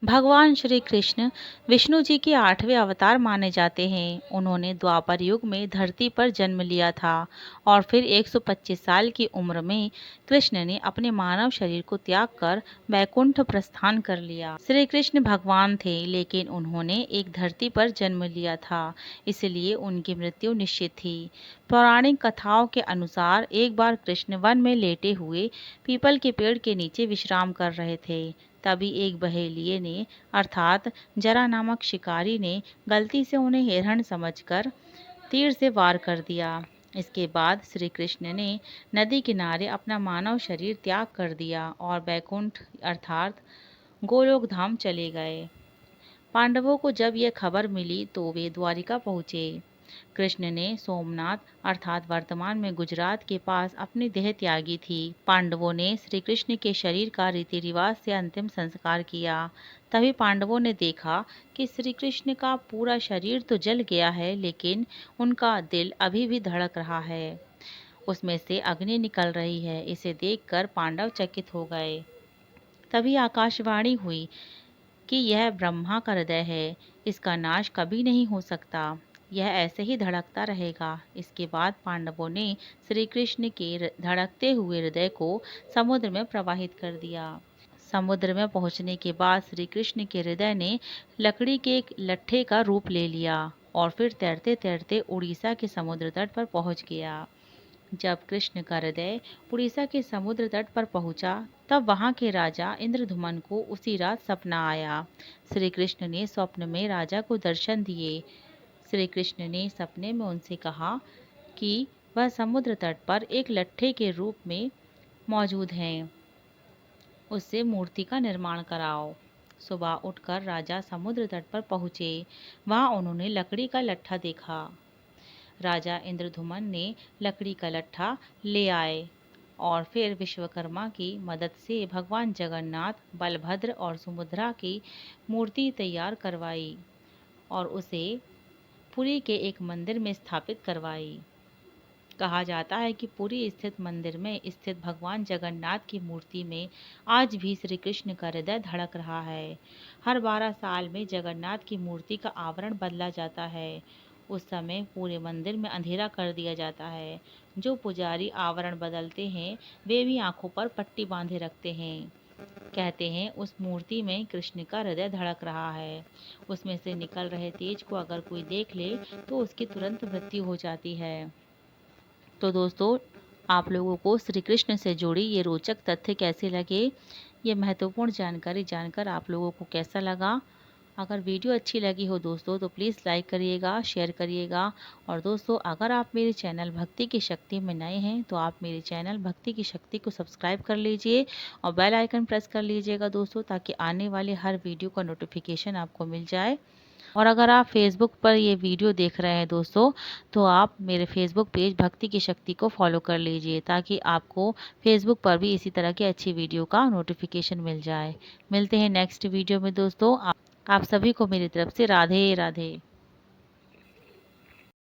भगवान श्री कृष्ण विष्णु जी के 8वें अवतार माने जाते हैं। उन्होंने द्वापर युग में धरती पर जन्म लिया था और फिर 125 साल की उम्र में कृष्ण ने अपने मानव शरीर को त्याग कर वैकुंठ प्रस्थान कर लिया। श्री कृष्ण भगवान थे, लेकिन उन्होंने एक धरती पर जन्म लिया था, इसलिए उनकी मृत्यु निश्चित थी। पौराणिक कथाओं के अनुसार एक बार कृष्ण वन में लेटे हुए पीपल के पेड़ के नीचे विश्राम कर रहे थे। तभी एक बहेलिये ने अर्थात जरा नामक शिकारी ने गलती से उन्हें हिरण समझकर तीर से वार कर दिया। इसके बाद श्री कृष्ण ने नदी किनारे अपना मानव शरीर त्याग कर दिया और बैकुंठ अर्थात गोलोक धाम चले गए। पांडवों को जब यह खबर मिली तो वे द्वारिका पहुँचे। कृष्ण ने सोमनाथ अर्थात वर्तमान में गुजरात के पास अपनी देह त्यागी थी। पांडवों ने श्री कृष्ण के शरीर का रीति रिवाज से अंतिम संस्कार किया। तभी पांडवों ने देखा कि श्री कृष्ण का पूरा शरीर तो जल गया है, लेकिन उनका दिल अभी भी धड़क रहा है। उसमें से अग्नि निकल रही है। इसे देखकर पांडव चकित हो गए। तभी आकाशवाणी हुई कि यह ब्रह्मा का हृदय है, इसका नाश कभी नहीं हो सकता, यह ऐसे ही धड़कता रहेगा। इसके बाद पांडवों ने श्री कृष्ण के धड़कते हुए हृदय को समुद्र में प्रवाहित कर दिया। समुद्र में पहुंचने के बाद श्री कृष्ण के हृदय ने लकड़ी के एक लट्ठे का रूप ले लिया और फिर तैरते तैरते उड़ीसा के समुद्र तट पर पहुंच गया। जब कृष्ण का हृदय उड़ीसा के समुद्र तट पर पहुंचा, तब वहां के राजा इंद्रधुमन को उसी रात सपना आया। श्री कृष्ण ने स्वप्न में राजा को दर्शन दिए। श्री कृष्ण ने सपने में उनसे कहा कि वह समुद्र तट पर एक लट्ठे के रूप में मौजूद हैं, उससे मूर्ति का निर्माण कराओ। सुबह उठकर राजा समुद्र तट पर पहुंचे। वहां उन्होंने लकड़ी का लट्ठा देखा। राजा इंद्रधुमन ने लकड़ी का लट्ठा ले आए और फिर विश्वकर्मा की मदद से भगवान जगन्नाथ, बलभद्र और सुभद्रा की मूर्ति तैयार करवाई और उसे पुरी के एक मंदिर में स्थापित करवाई। कहा जाता है कि पुरी स्थित मंदिर में स्थित भगवान जगन्नाथ की मूर्ति में आज भी श्री कृष्ण का हृदय धड़क रहा है। हर 12 साल में जगन्नाथ की मूर्ति का आवरण बदला जाता है। उस समय पूरे मंदिर में अंधेरा कर दिया जाता है। जो पुजारी आवरण बदलते हैं वे भी आंखों पर पट्टी बांधे रखते हैं। कहते हैं उस मूर्ति में कृष्ण का हृदय धड़क रहा है। उसमें से निकल रहे तेज को अगर कोई देख ले तो उसकी तुरंत मृत्यु हो जाती है। तो दोस्तों, आप लोगों को श्री कृष्ण से जुड़ी ये रोचक तथ्य कैसे लगे, ये महत्वपूर्ण जानकारी जानकर आप लोगों को कैसा लगा? अगर वीडियो अच्छी लगी हो दोस्तों तो प्लीज़ लाइक करिएगा, शेयर करिएगा। और दोस्तों, अगर आप मेरे चैनल भक्ति की शक्ति में नए हैं तो आप मेरे चैनल भक्ति की शक्ति को सब्सक्राइब कर लीजिए और बेल आइकन प्रेस कर लीजिएगा दोस्तों, ताकि आने वाले हर वीडियो का नोटिफिकेशन आपको मिल जाए। और अगर आप फेसबुक पर ये वीडियो देख रहे हैं दोस्तों, तो आप मेरे फेसबुक पेज भक्ति की शक्ति को फॉलो कर लीजिए, ताकि आपको फेसबुक पर भी इसी तरह की अच्छी वीडियो का नोटिफिकेशन मिल जाए। मिलते हैं नेक्स्ट वीडियो में दोस्तों। आप सभी को मेरी तरफ से राधे राधे।